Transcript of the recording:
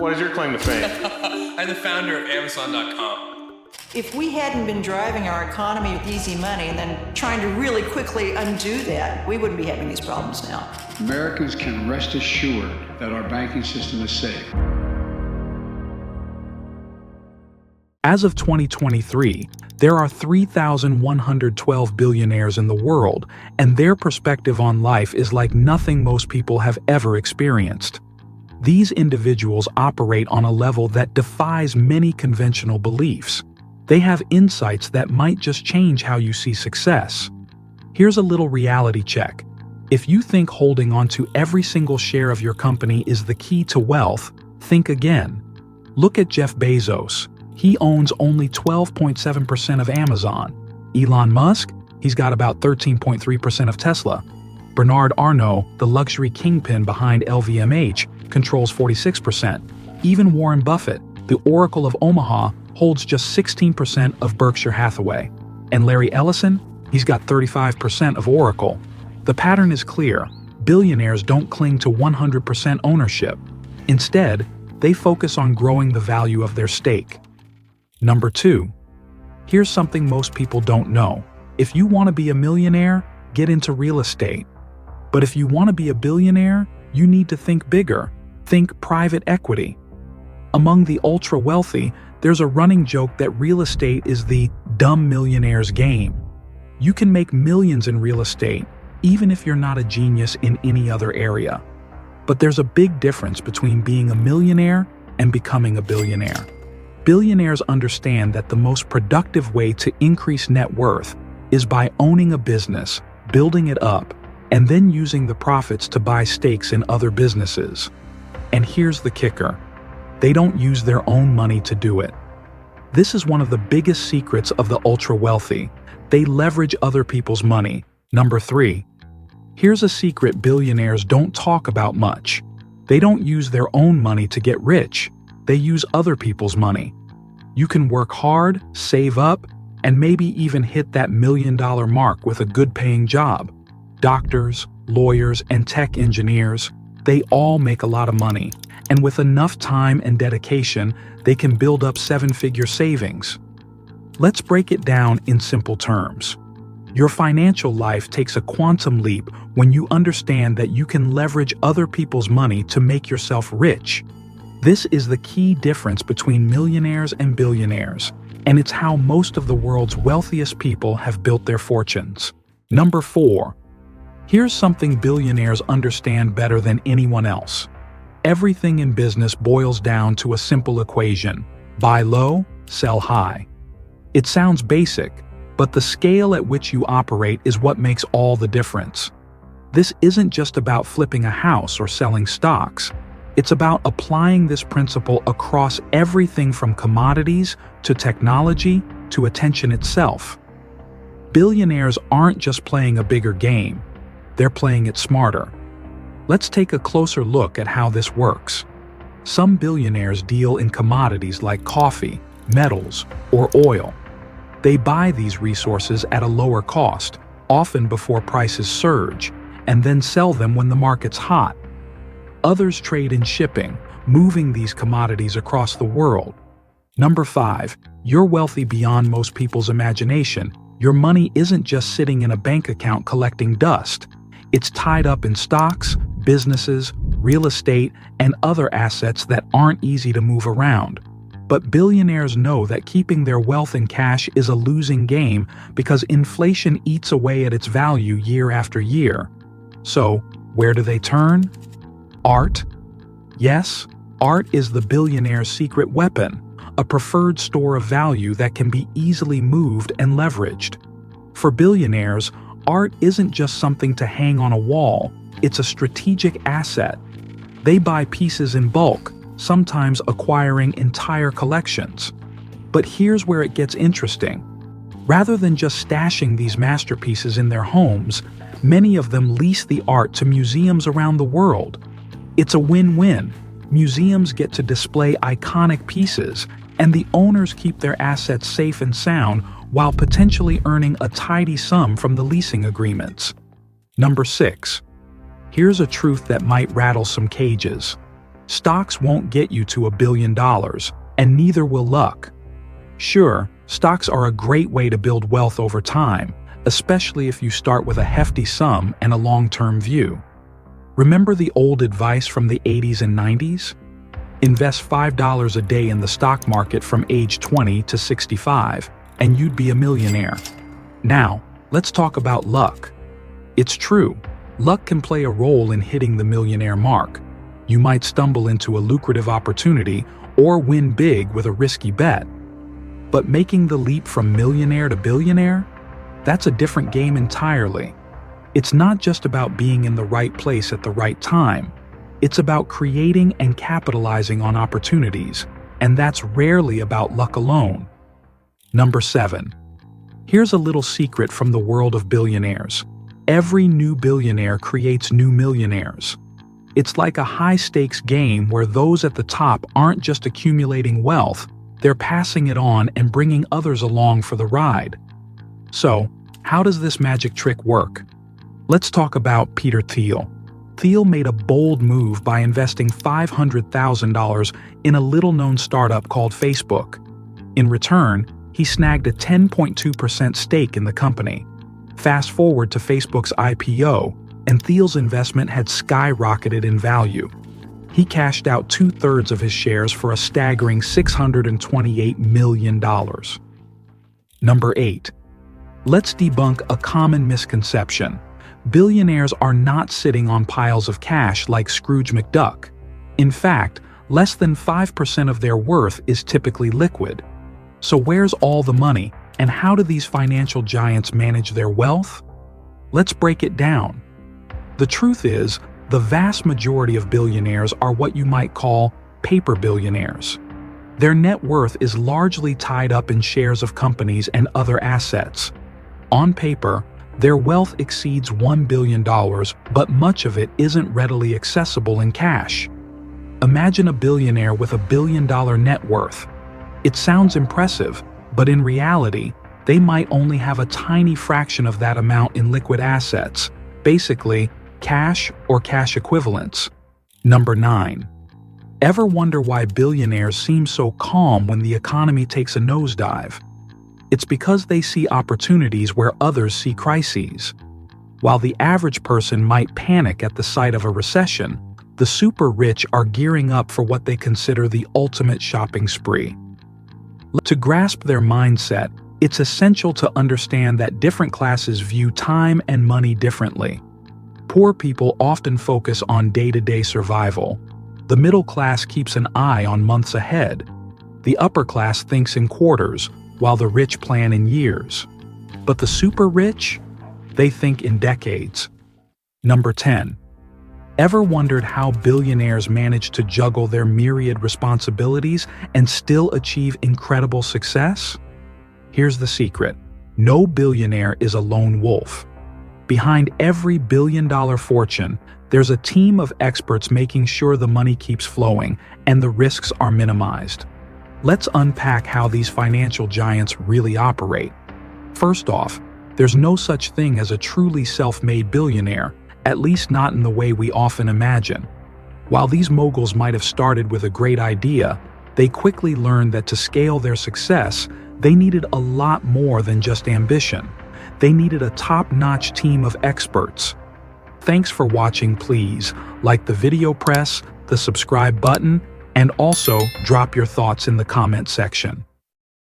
What is your claim to fame? I'm the founder of Amazon.com. If we hadn't been driving our economy with easy money and then trying to really quickly undo that, we wouldn't be having these problems now. Americans can rest assured that our banking system is safe. As of 2023, there are 3,112 billionaires in the world, and their perspective on life is like nothing most people have ever experienced. These individuals operate on a level that defies many conventional beliefs. They have insights that might just change how you see success. Here's a little reality check. If you think holding on to every single share of your company is the key to wealth, think again. Look at Jeff Bezos. He owns only 12.7% of Amazon. Elon Musk, he's got about 13.3% of Tesla. Bernard Arnault, the luxury kingpin behind LVMH, controls 46%. Even Warren Buffett, the Oracle of Omaha, holds just 16% of Berkshire Hathaway. And Larry Ellison, he's got 35% of Oracle. The pattern is clear. Billionaires don't cling to 100% ownership. Instead, they focus on growing the value of their stake. Number 2. Here's something most people don't know. If you want to be a millionaire, get into real estate. But if you want to be a billionaire, you need to think bigger. Think private equity. Among the ultra-wealthy, there's a running joke that real estate is the dumb millionaire's game. You can make millions in real estate, even if you're not a genius in any other area. But there's a big difference between being a millionaire and becoming a billionaire. Billionaires understand that the most productive way to increase net worth is by owning a business, building it up, and then using the profits to buy stakes in other businesses. And here's the kicker. They don't use their own money to do it. This is one of the biggest secrets of the ultra-wealthy. They leverage other people's money. Number 3. Here's a secret billionaires don't talk about much. They don't use their own money to get rich. They use other people's money. You can work hard, save up, and maybe even hit that $1 million mark with a good-paying job. Doctors, lawyers, and tech engineers, they all make a lot of money. And with enough time and dedication, they can build up 7-figure savings. Let's break it down in simple terms. Your financial life takes a quantum leap when you understand that you can leverage other people's money to make yourself rich. This is the key difference between millionaires and billionaires, and it's how most of the world's wealthiest people have built their fortunes. Number 4. Here's something billionaires understand better than anyone else. Everything in business boils down to a simple equation: buy low, sell high. It sounds basic, but the scale at which you operate is what makes all the difference. This isn't just about flipping a house or selling stocks. It's about applying this principle across everything from commodities to technology to attention itself. Billionaires aren't just playing a bigger game, they're playing it smarter. Let's take a closer look at how this works. Some billionaires deal in commodities like coffee, metals, or oil. They buy these resources at a lower cost, often before prices surge, and then sell them when the market's hot. Others trade in shipping, moving these commodities across the world. Number 5, you're wealthy beyond most people's imagination. Your money isn't just sitting in a bank account collecting dust. It's tied up in stocks, businesses, real estate, and other assets that aren't easy to move around. But billionaires know that keeping their wealth in cash is a losing game because inflation eats away at its value year after year. So, where do they turn? Art? Yes, art is the billionaire's secret weapon, a preferred store of value that can be easily moved and leveraged. For billionaires, art isn't just something to hang on a wall, it's a strategic asset. They buy pieces in bulk, sometimes acquiring entire collections. But here's where it gets interesting. Rather than just stashing these masterpieces in their homes, many of them lease the art to museums around the world. It's a win-win. Museums get to display iconic pieces, and the owners keep their assets safe and sound while potentially earning a tidy sum from the leasing agreements. Number 6. Here's a truth that might rattle some cages. Stocks won't get you to $1 billion, and neither will luck. Sure, stocks are a great way to build wealth over time, especially if you start with a hefty sum and a long-term view. Remember the old advice from the 80s and 90s? Invest $5 a day in the stock market from age 20 to 65, and you'd be a millionaire. Now, let's talk about luck. It's true, luck can play a role in hitting the millionaire mark. You might stumble into a lucrative opportunity or win big with a risky bet. But making the leap from millionaire to billionaire? That's a different game entirely. It's not just about being in the right place at the right time. It's about creating and capitalizing on opportunities, and that's rarely about luck alone. Number 7. Here's a little secret from the world of billionaires. Every new billionaire creates new millionaires. It's like a high-stakes game where those at the top aren't just accumulating wealth, they're passing it on and bringing others along for the ride. So, how does this magic trick work? Let's talk about Peter Thiel. Thiel made a bold move by investing $500,000 in a little-known startup called Facebook. In return, he snagged a 10.2% stake in the company. Fast forward to Facebook's IPO, and Thiel's investment had skyrocketed in value. He cashed out 2/3 of his shares for a staggering $628 million. Number 8. Let's debunk a common misconception. Billionaires are not sitting on piles of cash like Scrooge McDuck. In fact, less than 5% of their worth is typically liquid. So where's all the money, and how do these financial giants manage their wealth? Let's break it down. The truth is, the vast majority of billionaires are what you might call paper billionaires. Their net worth is largely tied up in shares of companies and other assets. On paper, their wealth exceeds $1 billion, but much of it isn't readily accessible in cash. Imagine a billionaire with $1 billion net worth. It sounds impressive, but in reality, they might only have a tiny fraction of that amount in liquid assets, basically cash or cash equivalents. Number 9. Ever wonder why billionaires seem so calm when the economy takes a nosedive? It's because they see opportunities where others see crises. While the average person might panic at the sight of a recession, the super rich are gearing up for what they consider the ultimate shopping spree. To grasp their mindset, it's essential to understand that different classes view time and money differently. Poor people often focus on day-to-day survival. The middle class keeps an eye on months ahead. The upper class thinks in quarters, while the rich plan in years. But the super rich? They think in decades. Number 10. Ever wondered how billionaires manage to juggle their myriad responsibilities and still achieve incredible success? Here's the secret. No billionaire is a lone wolf. Behind every billion-dollar fortune, there's a team of experts making sure the money keeps flowing and the risks are minimized. Let's unpack how these financial giants really operate. First off, there's no such thing as a truly self-made billionaire, at least not in the way we often imagine. While these moguls might have started with a great idea, they quickly learned that to scale their success, they needed a lot more than just ambition. They needed a top-notch team of experts. Thanks for watching. Please like the video, press the subscribe button, and also drop your thoughts in the comment section.